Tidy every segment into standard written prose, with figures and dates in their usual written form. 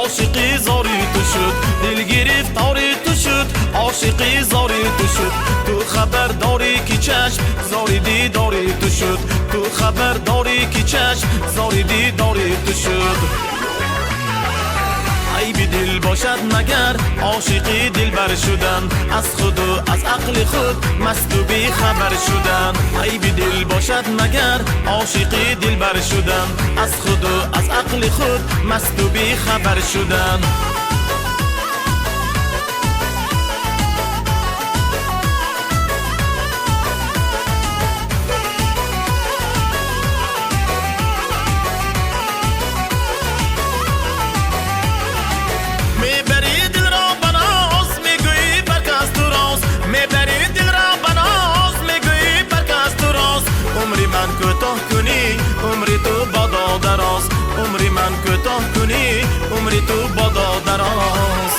عاشقی زاری تو شد، دل گرفتاری تو شد، عاشقی زاری تو شد. تو خبر داری که چشم زاری دیداری تو شد، تو خبر داری که چشم زاری دیداری تو شد. عیب دل باشد مگر عاشقی دلبر شدن، از خود و از عقل خود مست و بی خبر شدن. عیب دل باشد مگر عاشقی دلبر شدن، از خود و از عقل خود مست و بی خبر شدن. عمری تو بادا دراز، عمری من کوتاه کنی، عمری تو بادا دراز.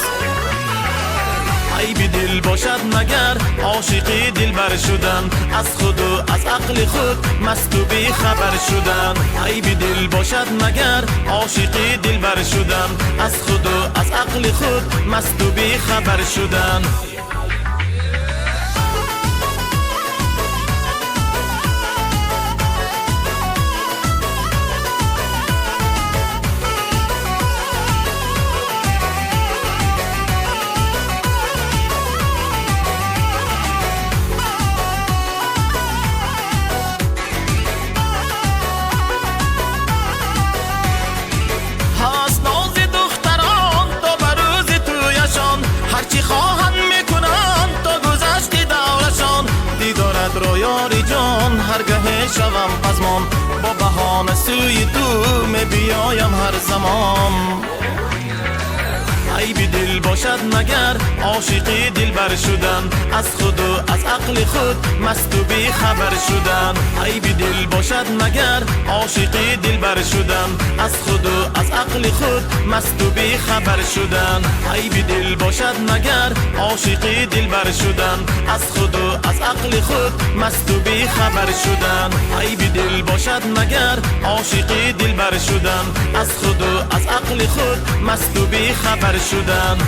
عیب دل باشد مگر عاشقی دلبر شدن، از خود و از عقل خود مست و بی خبر شدن. عیب دل باشد مگر عاشقی دلبر شدن، از خود و از عقل خود مست و بی خبر شدن. رویاری جان هرگاه شوم پزمان، با بهانه سوی تو می بیایم هر زمان. عیب دل باشد مگر عاشقی دلبر شدن، از خود و از عقل خود مست و بی خبر شدن. عیب دل باشد مگر عاشقی دلبر شدن، از خود و از عقل خود مست و بی خبر شدن. عیب دل باشد مگر عاشقی دلبر شدن، از خود و از عقل خود مست و بی خبر شدن. عیب دل باشد مگر عاشقی دلبر شدن، از خود و از عقل خود مست و بی خبر شدن.